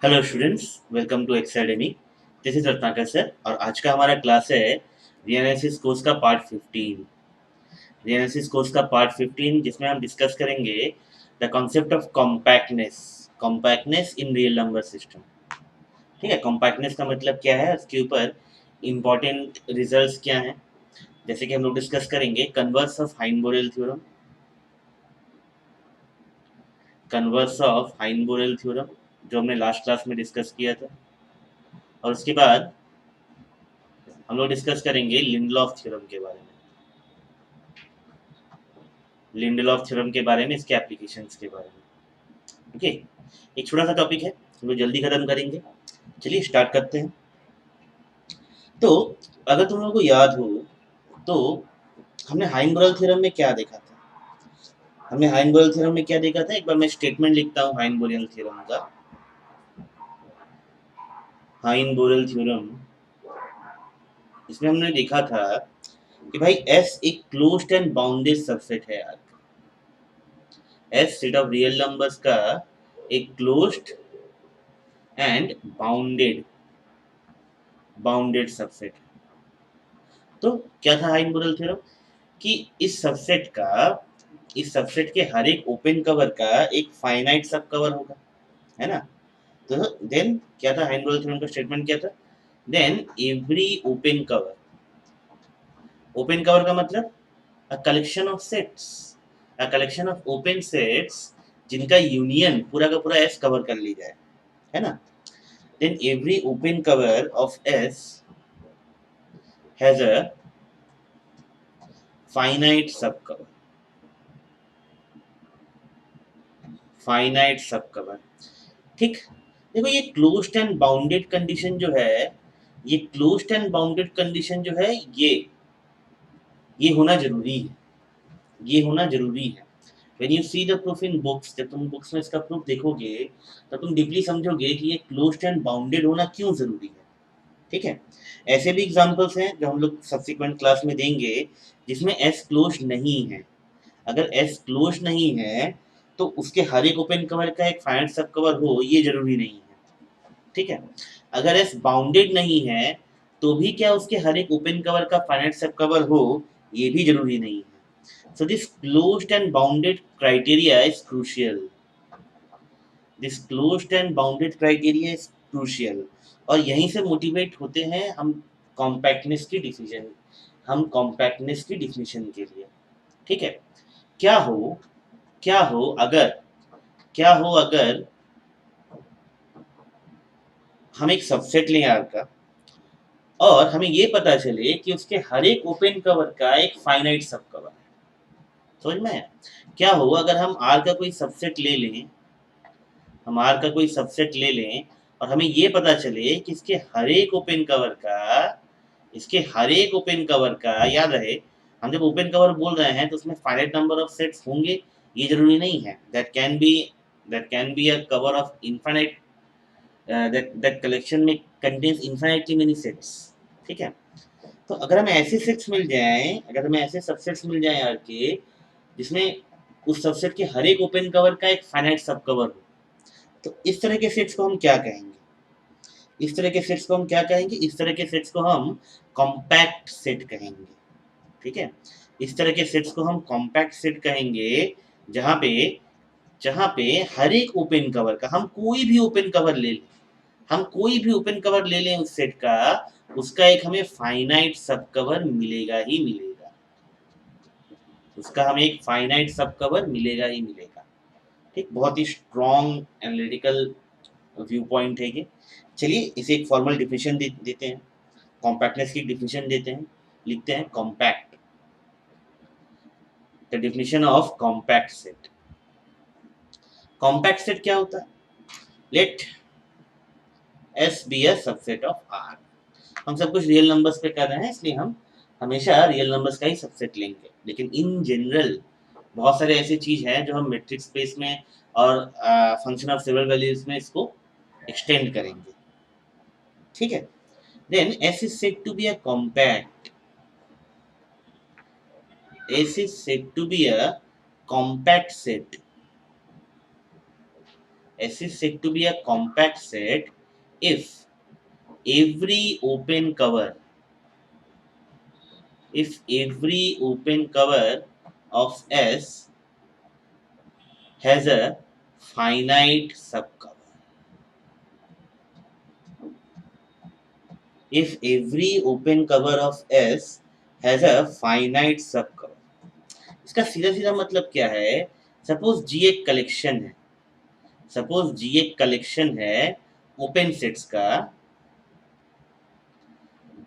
Hello students, welcome to Exademy. This is Ratnakar sir और आज का हमारा क्लास है रीएनालिसिस कोर्स का पार्ट 15। रीएनालिसिस कोर्स का पार्ट 15 जिसमें हम डिस्कस करेंगे the concept of compactness. Compactness in real number system. ठीक है, कॉम्पैक्टनेस का मतलब क्या है, उसके ऊपर इंपॉर्टेंट रिजल्ट्स क्या हैं, जैसे कि हम लोग डिस्कस करेंगे converse of Heine Borel theorem, converse of Heine Borel theorem जो हमने लास्ट क्लास में डिस्कस किया था, और उसके बाद हम लोग डिस्कस करेंगे लिंडलॉफ थ्योरम के बारे में। लिंडलॉफ थ्योरम के बारे में, इसके एप्लीकेशंस के बारे में। ओके, एक छोटा सा टॉपिक है, हम लोग जल्दी खत्म करेंगे। चलिए स्टार्ट करते हैं। तो अगर तुम लोगों को याद हो तो हमने हाइनबोरेल थ्योरम में क्या देखा था। हमने हाइनबोरेल थ्योरम में क्या देखा था, एक बार मैं स्टेटमेंट लिखता हूँ हाइनबोरेल थ्योरम का। हाइनबोरेल थ्योरम, इसमें हमने देखा था कि भाई एस एक क्लोज्ड एंड बाउंडेड सबसेट है यार। S set of real numbers का एक क्लोज्ड एंड बाउंडेड सबसेट। तो क्या था हाइनबोरेल थ्योरम कि इस सबसेट के हर एक ओपन कवर का एक फाइनाइट सब कवर होगा, है ना। तो देन क्या था, हाइनबोरेल थ्योरम का स्टेटमेंट क्या था, देन एवरी ओपन कवर का मतलब a collection of sets, a collection of open sets जिनका यूनियन पूरा का पूरा एस कवर कर ली जाए, है ना। Then every open cover of S has a finite subcover, finite subcover. ठीक, देखो ये क्लोज्ड एंड बाउंडेड कंडीशन जो है, ये क्लोज्ड एंड बाउंडेड कंडीशन जो है, ये होना जरूरी है, ये होना जरूरी है। When you see the proof in books, जब तुम बुक्स में इसका प्रूफ देखोगे तो तुम डीपली समझोगे कि ये क्लोज्ड एंड बाउंडेड होना क्यों जरूरी है। ठीक है, ऐसे भी एग्जांपल्स हैं जो हम लोग सब्सिक्वेंट क्लास में देंगे जिसमें एस क्लोज नहीं है। अगर एस क्लोज नहीं है तो उसके हर एक ओपन कवर का एक फाइनाइट सब कवर हो, ये जरूरी नहीं है। ठीक है, अगर एस बाउंडेड नहीं है तो भी क्या उसके हर एक ओपन कवर का फाइनाइट सब कवर हो, ये भी जरूरी नहीं है। So this closed and bounded criteria is crucial. This closed and bounded criteria is crucial, और यहीं से मोटिवेट होते हैं हम कॉम्पैक्टनेस की डिफिजन, हम कॉम्पैक्टनेस की डिफिनेशन के लिए। ठीक है, क्या हो क्या हो अगर क्या हो अगर हम एक सबसेट लें आर का, और हमें ये पता चले कि उसके हर एक ओपन कवर का एक फाइनाइट सब कवर है। समझ में आया? क्या हो अगर हम आर का कोई सबसेट ले लें, हम आर का कोई सबसेट ले लें और हमें ये पता चले कि इसके हर एक ओपन कवर का, याद रहे हम जब ओपन कवर बोल रहे हैं तो उसमें फाइनाइट नंबर ऑफ सेट्स होंगे, ये जरूरी नहीं है। That can be a cover of infinite, that collection में कंटेन्स इनफाइनाइटली मेनी सेट्स। ठीक है, तो अगर हमें ऐसे सबसेट्स मिल जाएं यार के, जिसमें उस सबसेट के हर एक ओपन कवर का एक फाइनाइट सब कवर हो, तो इस तरह के सेट्स को हम क्या कहेंगे? इस तरह के सेट्स को हम कॉम्पैक्ट सेट कहेंगे। ठीक है, इस तरह के सेट्स को हम कॉम्पैक्ट सेट कहेंगे, जहां पे जहां पे हर एक ओपन कवर का, हम कोई भी ओपन कवर ले लें उस सेट का, उसका एक हमें फाइनाइट सब कवर मिलेगा ही मिलेगा, उसका हमें एक फाइनाइट सब कवर मिलेगा ही मिलेगा। ठीक, बहुत ही स्ट्रॉन्ग एनालिटिकल व्यू पॉइंट है ये। चलिए इसे एक फॉर्मल डिफिनेशन देते हैं, कॉम्पैक्टनेस की डिफिनेशन देते हैं। लिखते हैं compact, the definition of compact set. Compact set क्या होता है? Let S be a subset of R. हम सब कुछ रियल नंबर्स पे कर रहे हैं, इसलिए हम हमेशा रियल नंबर्स का ही सबसेट लेंगे, लेकिन इन जनरल बहुत सारे ऐसी चीज है जो हम मैट्रिक्स स्पेस में और फंक्शन ऑफ सेवरल वैल्यूज में इसको एक्सटेंड करेंगे। ठीक है, then S is said to be a compact, S is said to be a compact set. S is said to be a compact set if every open cover, of S has a finite subcover. If every open cover of S has a finite subcover. इसका सीधा सीधा मतलब क्या है? Suppose जी एक collection है, open sets का,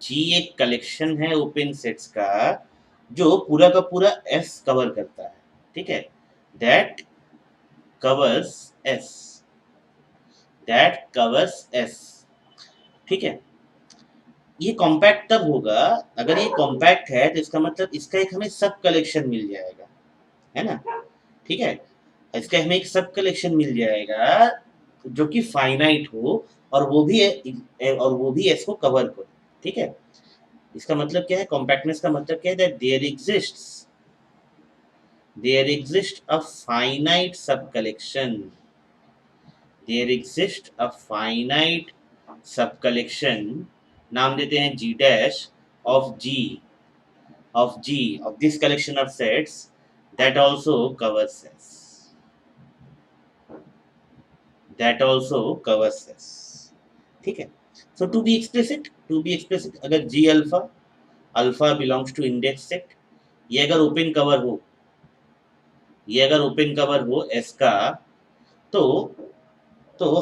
जी एक कलेक्शन है ओपन सेट्स का जो पूरा का पूरा एस कवर करता है, ठीक है, दैट कवर्स एस, ठीक है। ये कॉम्पैक्ट तब होगा अगर ये कॉम्पैक्ट है, तो इसका मतलब इसका एक हमें सब कलेक्शन मिल जाएगा, है ना, ठीक है, इसका हमें एक सब कलेक्शन मिल जाएगा जो कि फाइनाइट हो और वो भी एस को कवर करे, ठीक है। इसका मतलब क्या है? कॉम्पैक्टनेस का मतलब क्या है? That there exist a finite सब कलेक्शन, नाम देते हैं G dash of this collection of sets that also covers S, ठीक है। सो टू बी एक्सप्लिसिट अगर G alpha belongs to index set, ये अगर ओपन कवर हो एस का, तो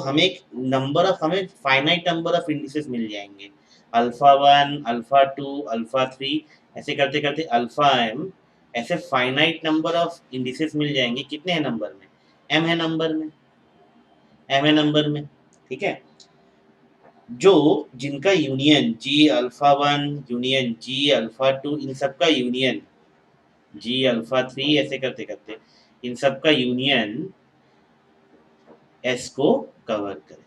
हमें फाइनाइट नंबर ऑफ इंडिसेस मिल जाएंगे, अल्फा 1, अल्फा 2, अल्फा 3, ऐसे करते करते अल्फा एम, ऐसे फाइनाइट नंबर ऑफ इंडिसेस मिल जाएंगे। कितने हैं नंबर में? एम है नंबर में, ठीक है। जो जिनका यूनियन जी अल्फा 1 यूनियन जी अल्फा 2, इन सब का यूनियन जी अल्फा 3, ऐसे करते करते इन सब का यूनियन एस को कवर करे,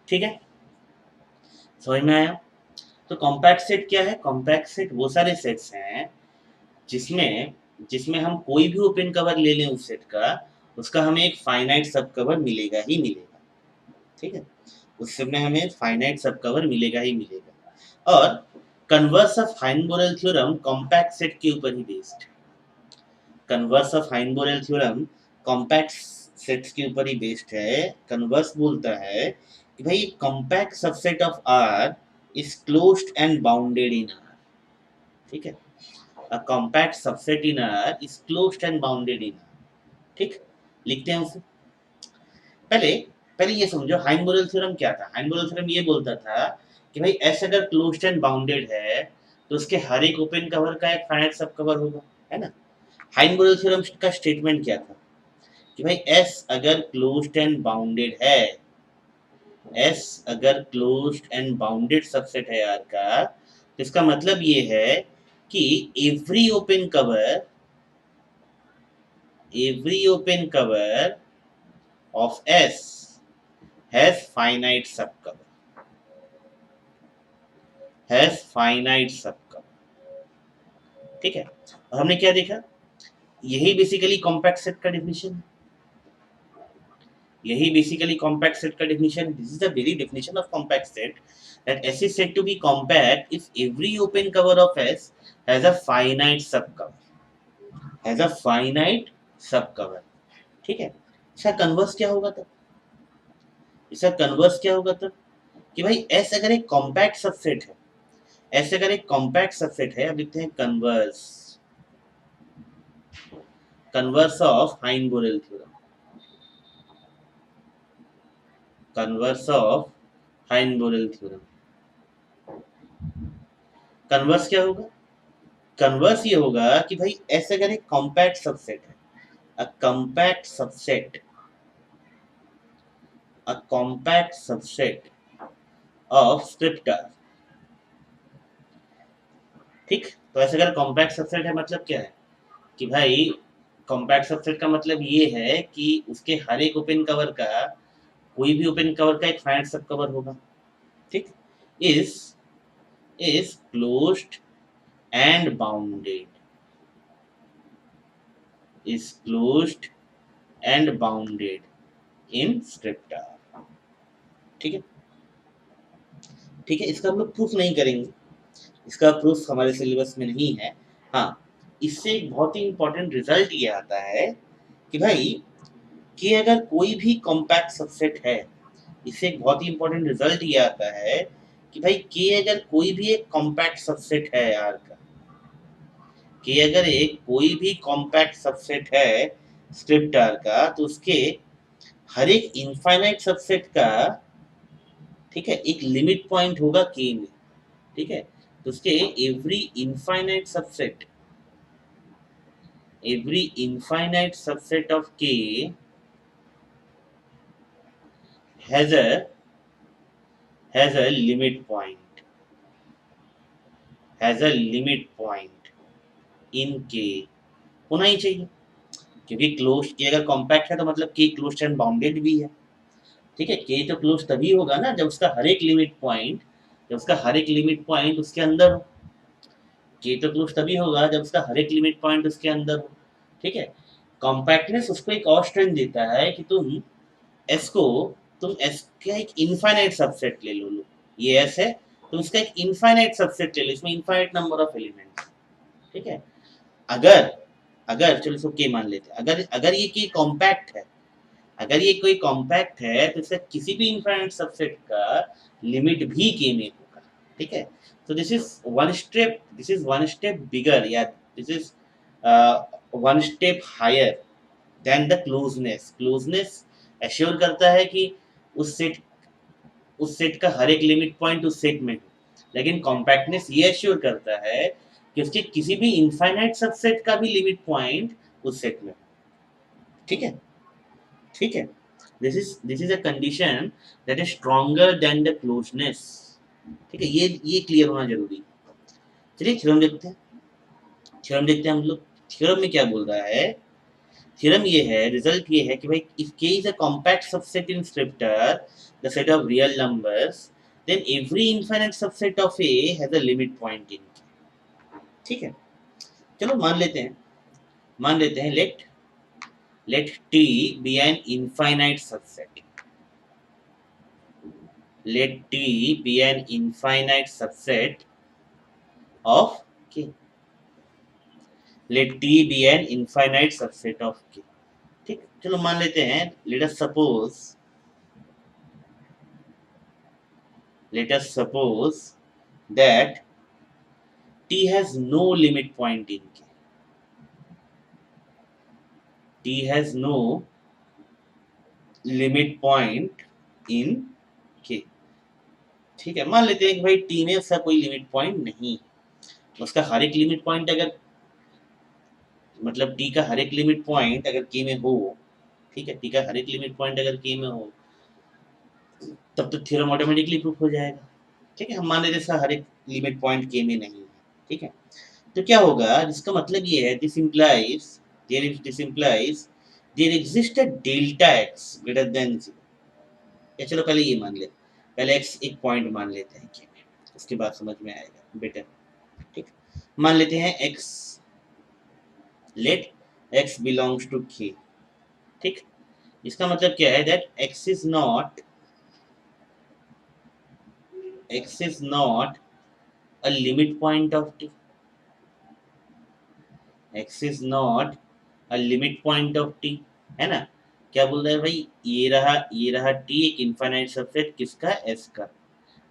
ठीक है, समझ में आया? तो कॉम्पैक्ट सेट क्या है? कॉम्पैक्ट सेट वो सारे सेट्स हैं जिसमें जिसमें हम कोई भी ओपन कवर ले लें उस सेट का, उसका हमें एक फाइनाइट सब कवर मिलेगा ही मिलेगा, ठीक है, उस सेट में हमें फाइनाइट सब कवर मिलेगा ही मिलेगा। और converse of Heine Borel theorem compact set के ऊपर ही बेस्ड, कॉम्पैक्ट सेट्स के ऊपर ही बेस्ड है। कन्वर्स बोलता है कि भाई compact subset of R is closed and bounded in R, ठीक है, a compact subset in R is closed and bounded in R, ठीक, लिखते हैं उसे। पहले पहले ये समझो हाइनबोरेल थ्योरम क्या था। हाइनबोरेल थ्योरम ये बोलता था कि भाई एस अगर क्लोज्ड एंड बाउंडेड है तो उसके हर एक ओपन कवर का एक फाइनाइट सब कवर होगा, है ना। हाइनबोरेल थ्योरम का स्टेटमेंट क्या था कि भाई एस अगर क्लोज्ड एंड बाउंडेड है, एस अगर क्लोज्ड एंड बाउंडेड सबसेट है आर का, तो इसका मतलब ये है कि every open cover of S has finite subcover, ठीक है। और हमने क्या देखा? यही बेसिकली कॉम्पैक्ट सेट का डेफिनेशन है, This is the very definition of compact set, that S is said to be compact if every open cover of S has a finite subcover, ठीक है। इसका कन्वर्स क्या होगा तब? कि भाई S अगर एक कॉम्पैक्ट सबसेट है, अब लिखते हैं converse of Heine Borel theorem, converse क्या होगा? कन्वर्स ये होगा कि भाई S अगर एक कॉम्पैक्ट सबसेट है, a compact subset of script R, ठीक। तो ऐसे अगर कॉम्पैक्ट सबसेट है मतलब क्या है कि भाई कॉम्पैक्ट सबसेट का मतलब ये है कि उसके हर एक ओपन कवर का, कोई भी ओपन कवर का एक फाइनाइट सब कवर होगा, ठीक। Is closed and bounded, is closed and bounded in scriptor. ठीक है, ठीक है, इसका हम लोग प्रूफ नहीं करेंगे, इसका प्रूफ हमारे सिलेबस में नहीं है। हाँ, इससे एक बहुत ही इंपॉर्टेंट रिजल्ट ये आता है कि भाई कि अगर कोई भी कॉम्पैक्ट सबसेट है, इससे एक बहुत ही इंपॉर्टेंट रिजल्ट ये आता है कि भाई के अगर कोई भी एक कॉम्पैक्ट सबसेट है आर का, कि अगर एक कोई भी कॉम्पैक्ट सबसेट है स्क्रिप्ट आर का, तो उसके हर एक इनफाइनाइट सबसेट का, ठीक है, एक लिमिट पॉइंट होगा के में, ठीक है, तो उसके एवरी इनफाइनाइट सबसेट ऑफ के has a limit point, has a limit point in k होना ही चाहिए, क्योंकि क्लोज के अगर कॉम्पैक्ट है तो मतलब के क्लोज्ड एंड बाउंडेड भी है। ठीक है, के तो क्लोज तभी होगा ना जब उसका हर एक लिमिट पॉइंट, उसके अंदर हो। के तो क्लोज तभी होगा जब उसका हर एक लिमिट पॉइंट उसके अंदर हो। ठीक है, कॉम्पैक्टनेस उसको एक और स्ट्रेंथ देता है कि तुम एस का एक इनफाइनाइट सबसेट ले लो, ये एस है, तो उसका एक इनफाइनाइट सबसेट ले लो, इसमें इनफाइनाइट नंबर ऑफ एलिमेंट्स। ठीक है, अगर अगर चलो इसको के मान लेते हैं, अगर अगर ये की कॉम्पैक्ट है, अगर ये कोई कॉम्पैक्ट है तो इसका किसी भी इनफाइनाइट सबसेट का लिमिट भी के में होगा। ठीक है, तो this is one step bigger, या this is one step higher than the closeness. Closeness ensure करता है कि उस सेट का हर एक लिमिट पॉइंट उस सेट में हो, लेकिन कॉम्पैक्टनेस ये एश्योर करता है कि उसके किसी भी इनफाइनाइट सबसेट का भी लिमिट पॉइंट उस सेट में हो। ठीक है, ठीक है, this is a condition that is stronger than the closeness. ठीक है, ये क्लियर होना जरूरी है। चलिए थ्योरम देखते हैं, हम लोग थ्योरम में क्या बोल रहा है। थ्योरम ये है, रिजल्ट ये है कि भाई if k is a compact subset in scriptor, the set of real numbers, then every infinite subset of A has a limit point in K। ठीक है, चलो मान लेते हैं let T be an infinite subset, let T be an infinite subset of K, let T be an infinite subset of K। ठीक, चलो मान लेते हैं, let us suppose that T has no limit point in K, T has no limit point in K। ठीक है, मान लेते हैं कि भाई T में उसका कोई लिमिट पॉइंट नहीं, उसका हर एक लिमिट पॉइंट अगर मतलब T का हर एक लिमिट पॉइंट अगर K में हो, ठीक है, T का हर एक लिमिट पॉइंट अगर K में हो, तब तो थ्योरम ऑटोमेटिकली प्रूफ हो जाएगा। ठीक है, हम मान लेते हैं इसका हर एक लिमिट पॉइंट K में नहीं है। ठीक है, तो क्या होगा, जिसका मतलब ये है, this implies there exists a delta x greater than 0। या चलो पहले ये मान ले, पहले x एक पॉइंट मान लेते हैं K में, उसके बाद समझ में आएगा बेटर। ठीक, मान लेते हैं x, let x belongs to K। ठीक, इसका मतलब क्या है, that x is not a limit point of T, x is not a limit point of T, है ना। क्या बोल रहा है भाई, ये रहा T एक इनफाइनाइट सबसेट किसका, S का।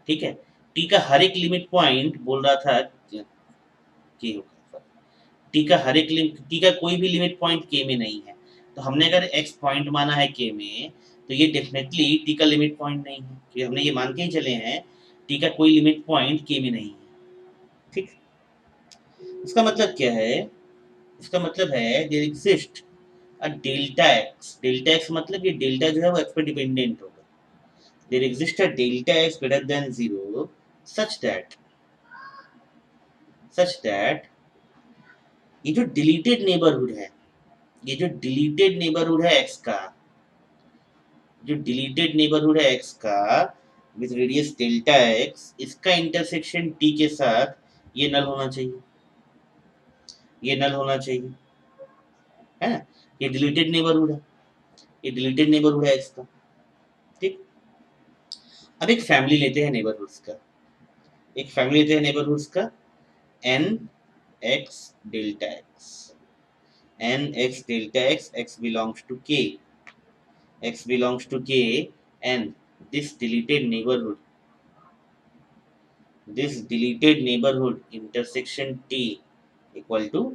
ठीक है, T का हर एक लिमिट पॉइंट बोल रहा था कि T का T का कोई भी लिमिट पॉइंट K में नहीं है, तो हमने अगर x पॉइंट माना है K में, तो ये डेफिनेटली T का लिमिट पॉइंट नहीं है, क्योंकि हमने ये मान के ही चले हैं T का कोई लिमिट पॉइंट K में नहीं है। ठीक, इसका मतलब क्या है, इसका मतलब है there exist a delta x मतलब ये डेल्टा जो है वो एक्स पे डिपेंडेंट होगा। There exist a delta x greater than 0 such that ये जो डिलीटेड नेबरहुड है, ये जो डिलीटेड नेबरहुड है एक्स का, जो डिलीटेड नेबरहुड है एक्स का विद रेडियस डेल्टा एक्स, इसका इंटरसेक्शन टी के साथ ये नल होना चाहिए, ये नल होना चाहिए। है ना, ये डिलीटेड नेबरहुड है, ये डिलीटेड नेबरहुड है इसका, ठीक। अब एक फैमिली लेते हैं नेबरहुड्स का, एक फैमिली लेते हैं नेबरहुड्स का, N x delta x, N x delta x, x belongs to K, x belongs to k, and this deleted neighborhood, this deleted neighborhood intersection t equal to,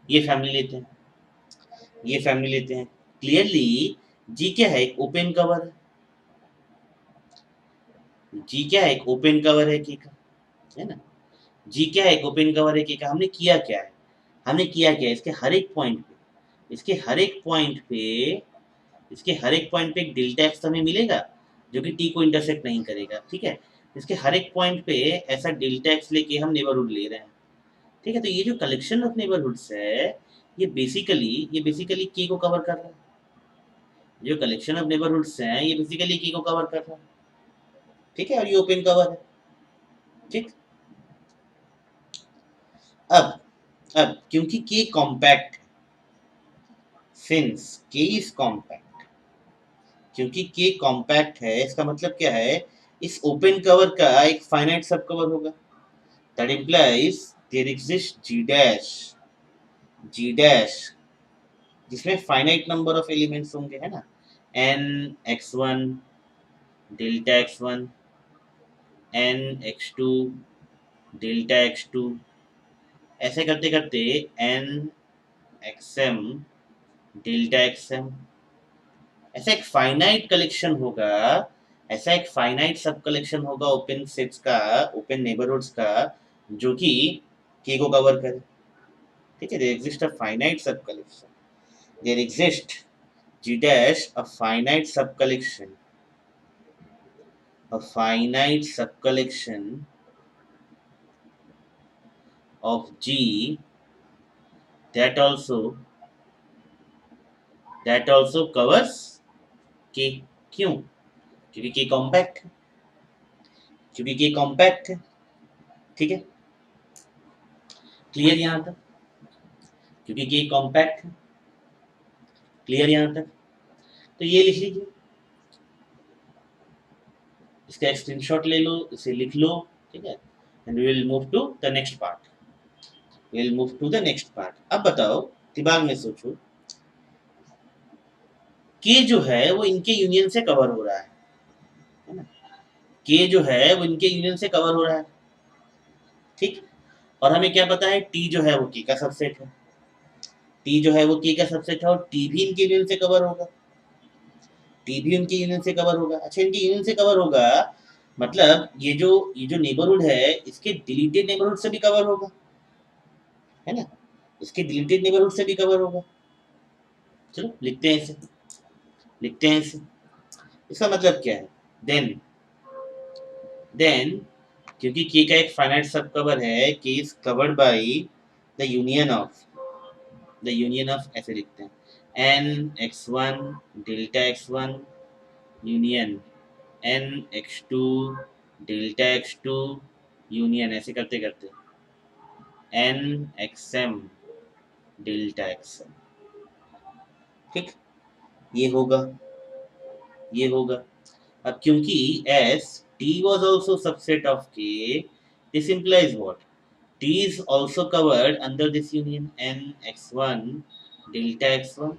ये family लेते हैं, ये family लेते हैं। Clearly जी क्या है, एक ओपन कवर है, जी क्या है, एक ओपन कवर है के का, है ना, जी क्या है, एक ओपन कवर है के का। हमने किया क्या है, हमने किया क्या है, इसके हर एक पॉइंट पे, इसके हर एक पॉइंट पे, इसके हर एक पॉइंट पे एक डेल्टा एक्स हमें मिलेगा जो कि टी को इंटरसेक्ट नहीं करेगा, ठीक है। इसके हर एक पॉइंट पे ऐसा डेल्टा एक्स लेके हम नेबरहुड ले रहे हैं, ठीक है। तो ये जो कलेक्शन ऑफ नेबरहुड्स है, ये बेसिकली के को कवर कर रहा है, जो कलेक्शन ऑफ नेबरहुड्स हैं ये बेसिकली के को कवर कर रहा है, ठीक है, और ये ओपन कवर है, ठीक। अब अब क्योंकि के कॉम्पैक्ट, सिंस के इज कॉम्पैक्ट, क्योंकि के कॉम्पैक्ट है, इसका मतलब क्या है, इस ओपन कवर का एक फाइनाइट सब कवर होगा, that implies there exist G dash, जिसमें फाइनाइट नंबर ऑफ एलिमेंट्स होंगे, है ना, N x one delta x one, N x two delta x two, ऐसे करते करते N x m delta x m, ऐसा एक फाइनाइट कलेक्शन होगा, ऐसा एक फाइनाइट सब कलेक्शन होगा ओपन सेट्स का, ओपन नेबरहुड्स का, जो कि के को कवर करे, ठीक है। देयर एग्जिस्ट अ फाइनाइट सब collection, there exist g dash a finite subcollection, a finite subcollection of g that also covers k, क्यों, क्योंकि k कॉम्पैक्ट है, क्योंकि k कॉम्पैक्ट है, ठीक है। क्लियर यहाँ तक, क्योंकि k कॉम्पैक्ट है, क्लियर यहाँ तक। तो ये लिख लीजिए, इसका एक स्क्रीनशॉट ले लो, इसे लिख लो, ठीक है। And we will move to the next part, we will move to the next part. अब बताओ, दिमाग में सोचो, के जो है वो इनके यूनियन से कवर हो रहा है ना, के जो है वो इनके यूनियन से कवर हो रहा है, ठीक। और हमें क्या पता है, टी जो है वो के का सबसेट है, टी जो है वो के का सबसेट है, और टी भी इनके यूनियन से कवर होगा, टी भी उनके यूनियन से कवर होगा। अच्छा, इनके यूनियन से कवर होगा, मतलब ये जो नेबरहुड है, इसके डिलीटेड नेबरहुड से भी कवर होगा, है ना, इसके डिलीटेड नेबरहुड से भी कवर होगा। चलो लिखते हैं इसे, लिखते हैं इसे। इसका मतलब क्या है, देन क्योंकि के का एक फाइनाइट सब कवर है, K is covered by the union of ऐसे लिखते हैं, N x one delta x one union N x two delta x two union, ऐसे करते करते N x m delta x m, ठीक। ये होगा, ये होगा। अब क्योंकि S T was also subset of K, this implies what? T is also covered under this union n x1 delta x1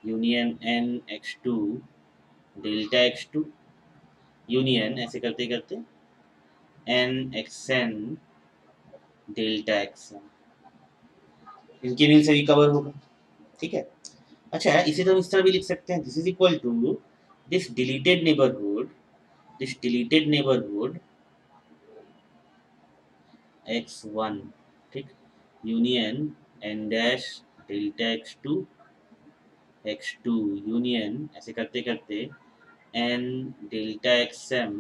union n x2 delta x2 union, ऐसे करते करते n xn delta xn, इनके mean से भी cover होगा, ठीक है। अच्छा, इसे तो हम इस तरह भी लिख सकते हैं, this is equal to this deleted neighbourhood, this deleted neighborhood x1, ठीक, union n dash delta x2 union, ऐसे करते करते n डेल्टा xm,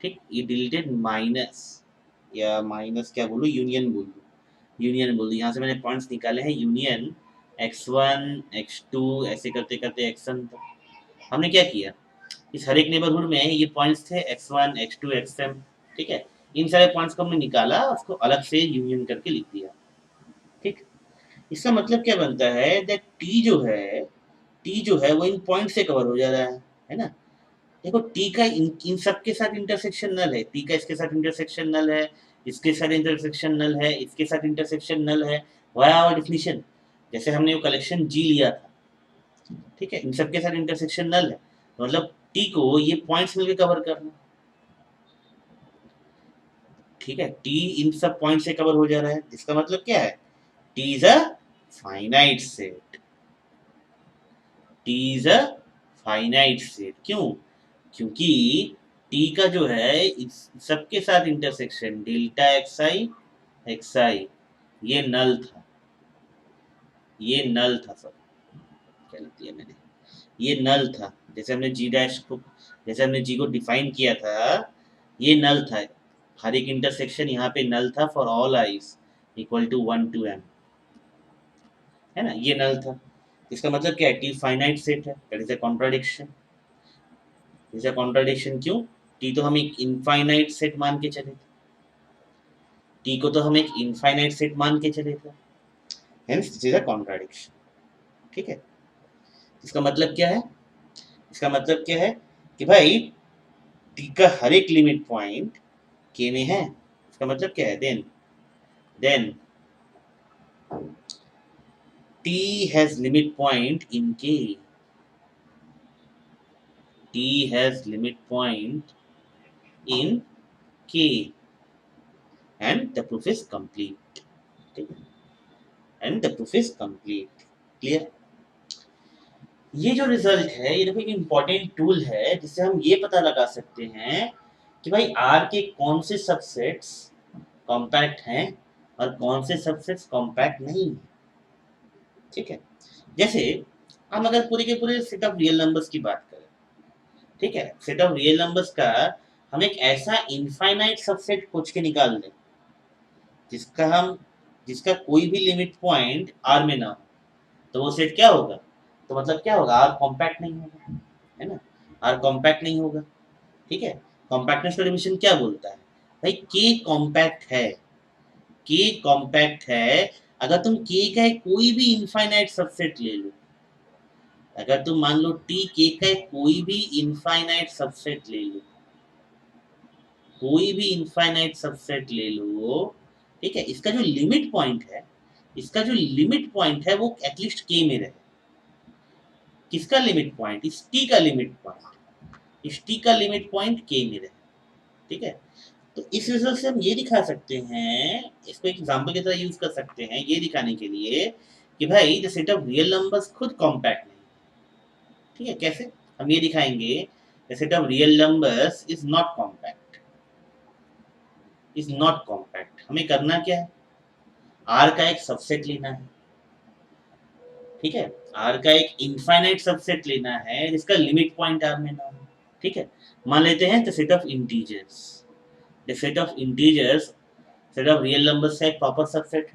ठीक। ये डिलीटेड माइनस, या माइनस क्या बोलूँ, यूनियन बोल दूँ, यूनियन बोल दूँ। यहाँ से मैंने पॉइंट्स निकाले हैं, यूनियन x1 x2 ऐसे करते करते xn तक। हमने क्या किया, इस हर एक नेबरहुड में ये पॉइंट्स थे x1 x2 xm, ठीक है। इन सारे पॉइंट्स को हमने निकाला, उसको अलग से यूनियन करके लिख दिया, ठीक। इसका मतलब क्या बनता है दैट टी जो है वो इन पॉइंट से कवर हो जा रहा है ना। देखो टी का इन सब के साथ इंटरसेक्शन नल है, टी का इसके साथ इंटरसेक्शन नल है, इसके साथ इंटरसेक्शन नल है, इसके साथ इंटरसेक्शन नल है। वाया आवर डिफिनिशन, जैसे हमने वो कलेक्शन जी लिया था, ठीक है, इन सब के साथ इंटरसेक्शन नल है, तो मतलब टी को ये पॉइंट्स मिलकर कवर करना, ठीक है, टी इन सब पॉइंट से कवर हो जा रहा है, इसका मतलब क्या है, T is a finite set, T is a finite set, क्यों, क्योंकि टी का जो है इस सबके साथ इंटरसेक्शन डेल्टा एक्स आई ये नल था, ये नल था सब, क्या लिख दिया मैंने, ये नल था, जैसे हमने जी डैश को, जैसे हमने जी को डिफाइन किया था, ये नल था, हर एक इंटरसेक्शन यहाँ पे नल था for all i's equal to 1 to m, है ना, ये नल था। इसका मतलब क्या है, टी फाइनाइट सेट है, that is a contradiction, is a contradiction, क्यों, टी तो हम एक इनफाइनाइट सेट मान के चले थे, टी को तो हम एक इनफाइनाइट सेट मान के चले थे, hence this is a contradiction, ठीक है। इसका मतलब क्या है, इसका मतलब क्या है कि भाई टी का हर एक लिमिट पॉइंट के में है, इसका मतलब क्या है, then T has limit point in K, T has limit point in K and the proof is complete, ठीक है, and the proof is complete, clear. ये जो रिजल्ट है ये देखो एक इम्पोर्टेंट टूल है जिससे हम ये पता लगा सकते हैं कि भाई आर के कौन से सबसेट्स कॉम्पैक्ट हैं और कौन से सबसेट्स कॉम्पैक्ट नहीं है, ठीक है। जैसे हम अगर पूरे के पूरे सेट ऑफ रियल नंबर्स की बात करें, ठीक है, सेट ऑफ रियल नंबर्स का हम एक ऐसा इनफाइनाइट सबसेट खोज के निकाल दें जिसका हम जिसका कोई भी लिमिट पॉइंट आर में ना हो, तो वो सेट क्या होगा, तो मतलब क्या होगा, आर कॉम्पैक्ट नहीं होगा, है ना, आर कॉम्पैक्ट नहीं होगा, ठीक है। कॉम्पैक्टनेस का डेफिनेशन क्या बोलता है, भाई के कॉम्पैक्ट है, के कॉम्पैक्ट है अगर तुम के का कोई भी इनफाइनाइट सबसेट ले लो, अगर तुम मान लो टी के का कोई भी इनफाइनाइट सबसेट ले लो, कोई भी इनफाइनाइट सबसेट ले लो, ठीक है, इसका जो लिमिट पॉइंट है, इसका जो लिमिट पॉइंट है वो एटलीस्ट के में रहे, किसका लिमिट पॉइंट, इस टी का लिमिट पॉइंट, इस टी का लिमिट पॉइंट के में रहे, ठीक है। तो इस रिजल्ट से हम ये दिखा सकते हैं, इसको एक एग्जांपल की तरह यूज कर सकते हैं ये दिखाने के लिए कि भाई the set of real numbers खुद कॉम्पैक्ट नहीं, ठीक है, कैसे, हम ये दिखाएंगे the set of real numbers is not compact, is not compact, हमें करना क्या है, आर का एक सबसेट लेना है, ठीक है, आर का एक इनफाइनाइट सबसेट लेना है जिसका लिमिट पॉइंट आर में ना हो, ठीक है। मान लेते हैं the set of integers, the set of integers, set of real numbers का एक प्रॉपर सबसेट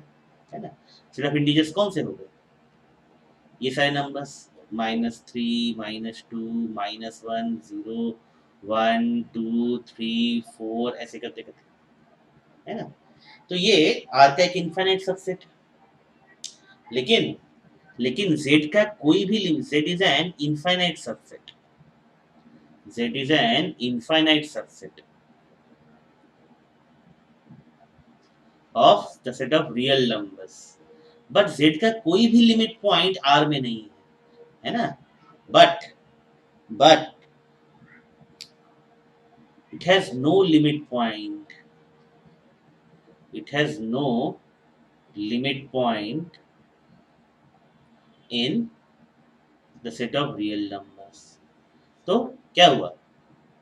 है ना, सेट ऑफ इंटीजर्स कौन से हो गए, ये सारे नंबर्स, -3 -2 -1 0 1 2 3 4 ऐसे करते करते, है ना, तो ये आर का एक इनफाइनाइट सबसेट, लेकिन लेकिन z का कोई भी limit, z is an infinite subset, z is an infinite subset of the set of real numbers, but z का कोई भी लिमिट पॉइंट r में नहीं है ना, but it has no limit point, it has no limit point in the set of real numbers, तो क्या हुआ,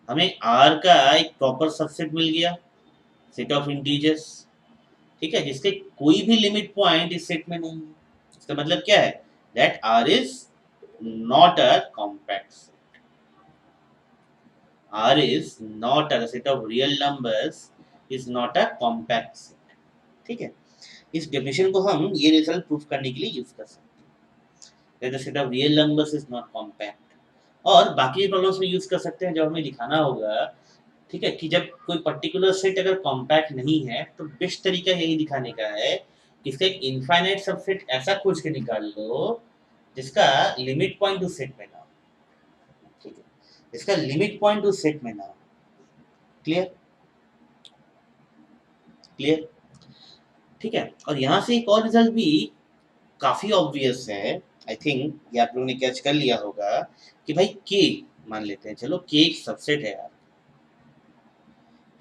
हमें r का एक प्रॉपर सबसेट मिल गया, सेट ऑफ इंटीजर्स, ठीक है, जिसके कोई भी लिमिट पॉइंट इस सेट में नहीं है, इसका मतलब क्या है, that r is not a compact set, r is not a set of real numbers is not a compact set, ठीक है। इस डेफिनेशन को हम ये रिजल्ट प्रूफ करने के लिए यूज कर सकते हैं, the set of real numbers is not compact, और बाकी प्रॉब्लम्स में यूज कर सकते हैं जब हमें दिखाना होगा, ठीक है, कि जब कोई पर्टिकुलर सेट अगर कॉम्पैक्ट नहीं है तो बेस्ट तरीका यही दिखाने का है इसका एक इनफाइनाइट सबसेट ऐसा खोज के निकाल लो जिसका लिमिट पॉइंट उस सेट में ना हो, ठीक है, इसका लिमिट पॉइंट उस सेट में ना हो। क्लियर? क्लियर? ठीक है। और यहाँ से एक और रिजल्ट भी काफी ऑब्वियस है, आई थिंक ये आप लोगों ने कैच कर लिया होगा कि भाई के, मान लेते हैं चलो के एक सबसेट है यार,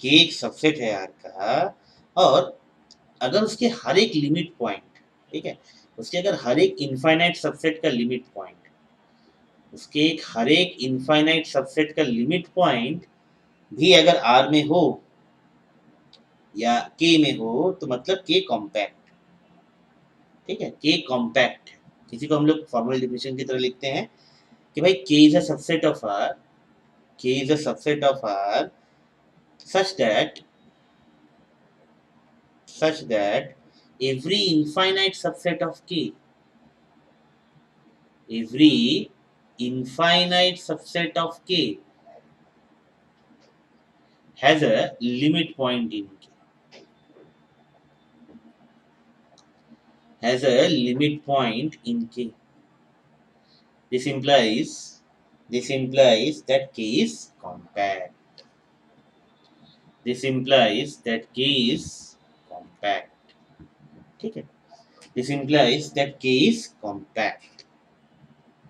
के एक सबसेट है यार का, और अगर उसके हर एक लिमिट पॉइंट, ठीक है, उसके अगर हर एक इनफाइनाइट सबसेट का लिमिट पॉइंट, उसके एक हर एक इनफाइनाइट सबसेट का लिमिट पॉइंट भी अगर आर में हो या के में हो, तो मतलब के कॉम्पैक्ट, ठीक है, के कॉम्पैक्ट। किसी को हम लोग फॉर्मल डिफिनेशन की तरह लिखते हैं कि भाई K is a subset of R, K is a subset of R such that every infinite subset of k, every infinite subset of k has a limit point in k, has a limit point in k. This implies that k is compact. This implies that k is compact. ठीक है, this implies that k is compact.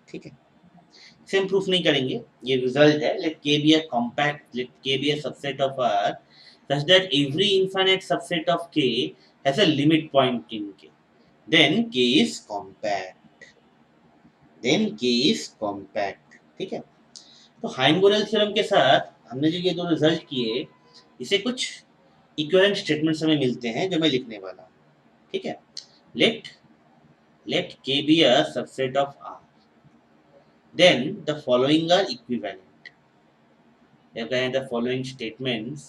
ठीक है, same proof नहीं करेंगे, ये result है। Let K be a compact, let K be a subset of R such that every infinite subset of k has a limit point in k, then k is compact, then k is compact। ठीक है, तो हाइमबोरेल theorem के साथ हमने जो ये दो result किए, इसे कुछ इक्विवेलेंट स्टेटमेंट्स हमें मिलते हैं जो मैं लिखने वाला हूँ। ठीक है, let let K be a subset of R, then the following are equivalent। जब कहें the following statements,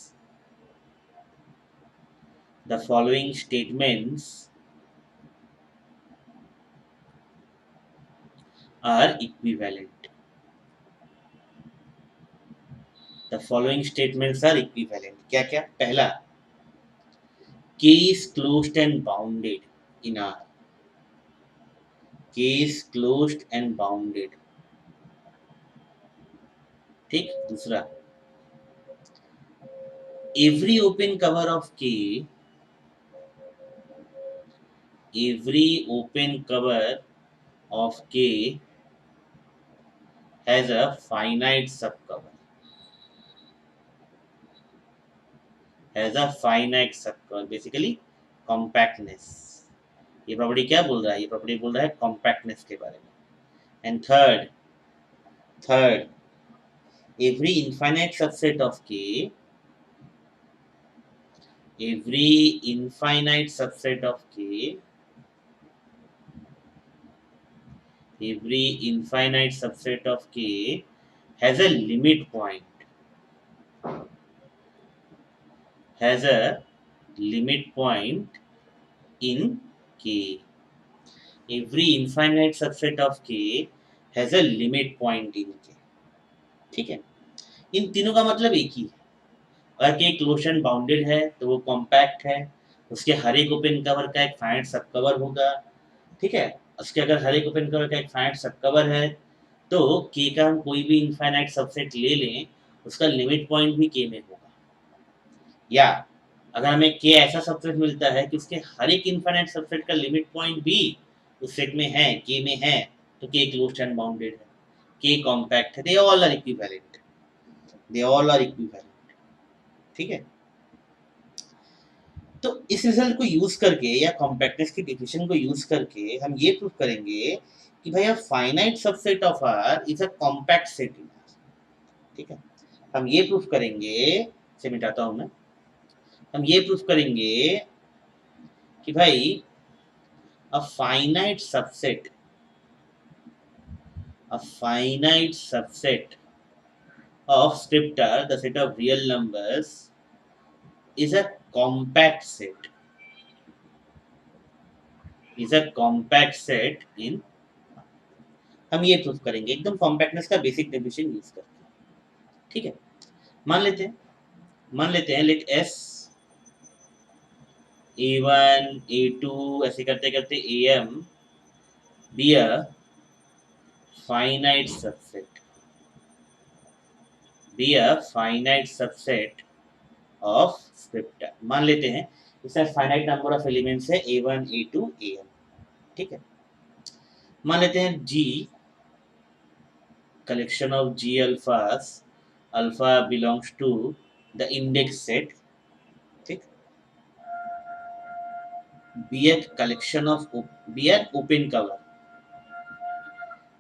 the following statements are equivalent, the following statements are equivalent। क्या क्या? पहला, k is closed and bounded in R, k is closed and bounded। ठीक, दूसरा, every open cover of k, every open cover of k has a finite subcover, has a finite subcover, basically compactness। ये property क्या बोल रहा है? ये property बोल रहा है कॉम्पैक्टनेस के बारे में। And third, every infinite subset of k, every infinite subset of k, every infinite subset of k has a limit point, has a limit point in k, every infinite subset of k has a limit point in k। ठीक है, इन तीनों का मतलब एक ही है। अगर के क्लोजन bounded है तो वो कॉम्पैक्ट है, उसके हर एक ओपन कवर का एक फाइनाइट सब कवर होगा। ठीक है, उसके अगर हर एक ओपन कवर का एक फाइनाइट सब कवर है, तो के का हम कोई भी इनफाइनाइट सबसेट ले लें, उसका लिमिट पॉइंट भी के में होगा। या अगर हमें के ऐसा सबसेट मिलता है कि उसके हर एक इनफाइनाइट सबसेट का लिमिट पॉइंट भी उस सेट में है, के में है, तो के क्लोज्ड एंड बाउंडेड है, के कॉम्पैक्ट है। They all are equivalent, they all are equivalent. ठीक है, तो इस रिजल्ट को यूज करके या कॉम्पैक्टनेस की डिफिनेशन को यूज करके हम ये प्रूव करेंगे कि भाई a finite subset of R is a compact set in R. ठीक है, हम ये प्रूव करेंगे, से मिटाता हूं मैं, हम ये प्रूव करेंगे कि भाई a finite subset, a finite subset of scriptor, the set of real numbers, is a compact set, is a compact set in। हम ये प्रूफ करेंगे एकदम कॉम्पैक्टनेस का बेसिक डेफिनेशन यूज करके। ठीक है, मान लेते हैं लेट एस A1 A2 ऐसे करते करते AM be a finite subset, be a finite subset of script। मान लेते हैं इसमें फाइनाइट नंबर ऑफ एलिमेंट्स है A1 A2 AM, ठीक है। मान लेते हैं G collection of G alphas, alpha belongs to the index set, ठीक। be a collection of be an open cover,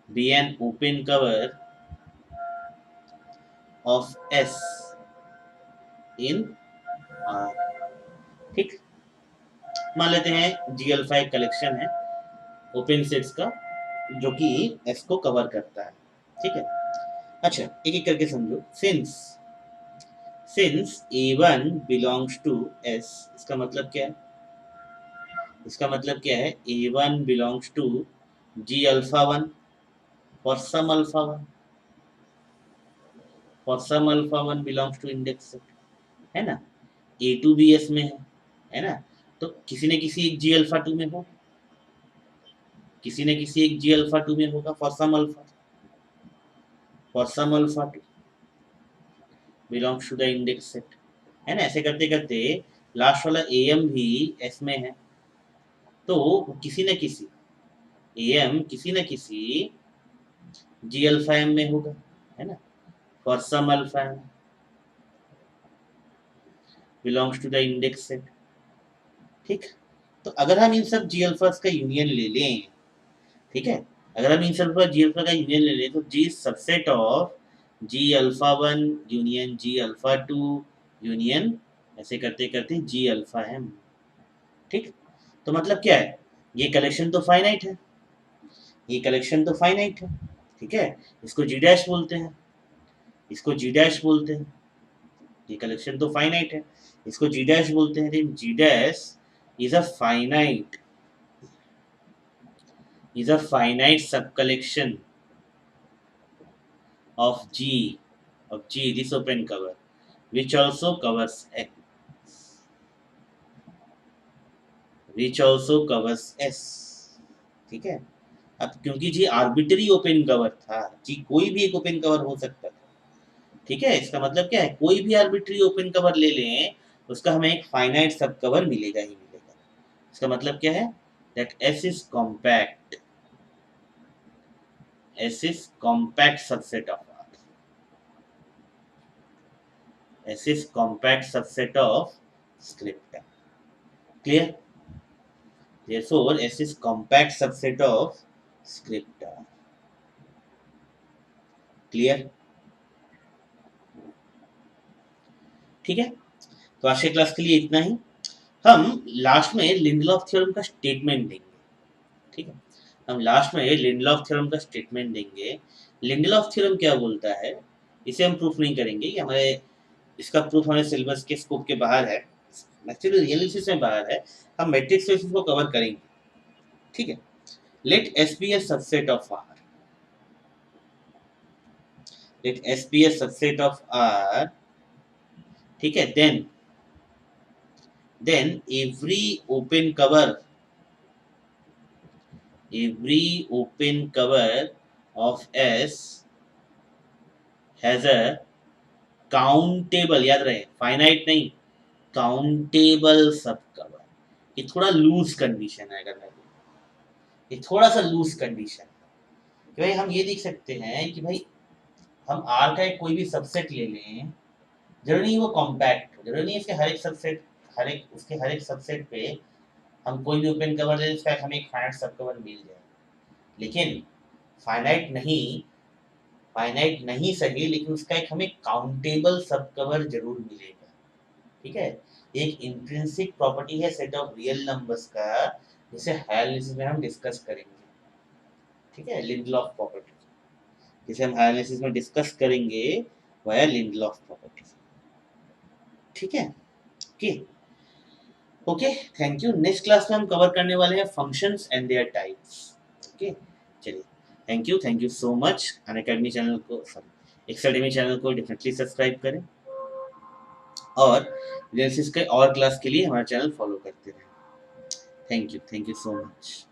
be an open cover of S in R, ठीक। मान लेते हैं जी अल्फा एक कलेक्शन है ओपन सेट्स का जो कि एस को कवर करता है, ठीक है। अच्छा एक एक करके समझो। Since A1 belongs to S, इसका मतलब क्या है? इसका मतलब क्या है? A1 belongs to G alpha 1 for some alpha 1, for some alpha 1 belongs to index set, है ना। A2 भी S में है ना। तो किसी न किसी एक G अल्फा 2 में हो, किसी न किसी एक G अल्फा 2 में होगा for some alpha, for some alpha 2 belongs to the index set, है ना। ऐसे करते करते लास्ट वाला AM भी S में है, तो किसी न किसी AM किसी न किसी G अल्फा M में होगा, है ना, for some alpha M belongs to the index set, ठीक। तो अगर हम इन सब G अल्फास का यूनियन ले लें, ठीक है, अगर हम इन सब का G अल्फा का यूनियन ले लें तो G subset of G alpha 1 union G alpha 2 union ऐसे करते करते G अल्फा M, ठीक। तो मतलब क्या है? ये कलेक्शन तो फाइनाइट है, ये कलेक्शन तो फाइनाइट है, ठीक है। इसको G डैश बोलते हैं, इसको G डैश बोलते हैं। ये कलेक्शन तो फाइनाइट है, इसको G डैश बोलते हैं। Then G dash is a finite, is a finite subcollection of G, this open cover, which also covers X, which also covers S, ठीक है। अब क्योंकि जी आर्बिटरी ओपन कवर था, जी कोई भी एक ओपन कवर हो सकता था, ठीक है। इसका मतलब क्या है? कोई भी आर्बिटरी ओपन कवर ले लें उसका हमें एक फाइनाइट सब कवर मिलेगा ही मिलेगा। इसका मतलब क्या है? That S is compact, S is compact subset of R, S is compact subset of script, clear? Therefore S is compact subset of script, clear? ठीक है। तो आज के क्लास के लिए इतना ही। हम लास्ट में लिंडलॉफ थ्योरम का स्टेटमेंट देंगे, ठीक है। हम लास्ट में लिंडलॉफ थ्योरम का स्टेटमेंट देंगे। लिंडलॉफ थ्योरम क्या बोलता है इसे हम प्रूफ नहीं करेंगे, ये हमारे इसका प्रूफ हमारे सिलेबस के स्कोप के बाहर है, एक्चुअली रियलिसिस में बाहर है। हम मैट्रिक्स स्पेसिस को कवर करेंगे, ठीक है। Let S be a subset of R, let S be a subset of R, ठीक है। then every open cover of S has a countable, याद रहे फाइनाइट नहीं, काउंटेबल सब कवर। ये थोड़ा लूज कंडीशन है, अगर मैं ये थोड़ा सा लूज कंडीशन है कि भाई हम ये देख सकते हैं कि भाई हम आर का एक कोई भी सबसेट ले लें, जरूरी नहीं वो कॉम्पैक्ट हो, जरूरी नहीं इसके हर एक सबसेट, हर एक सबसेट पे हम कोई भी ओपन कवर ले उसका हमें एक फाइनाइट सब कवर मिल जाए। लेकिन फाइनाइट नहीं सही, लेकिन उसका एक हमें काउंटेबल सब कवर जरूर मिलेगा, ठीक है। एक इंट्रिंसिक प्रॉपर्टी है सेट ऑफ रियल नंबर्स का, जिसे हायर एनालिसिस में हम डिस्कस करेंगे, ठीक है। लिंडलॉफ प्रॉपर्टी जिसे हम हायर एनालिसिस में डिस्कस करेंगे वाया लिंडलॉफ प्रॉपर्टी, ठीक है। Okay okay, thank you. Next class में हम कवर करने वाले हैं functions and their types, okay. चलिए, thank you so much. Unacademy channel को, सॉरी एक्सएडमी चैनल को डेफिनेटली सब्सक्राइब करें और एनालिसिस के और क्लास के लिए हमारा चैनल फॉलो करते रहें। Thank you so much.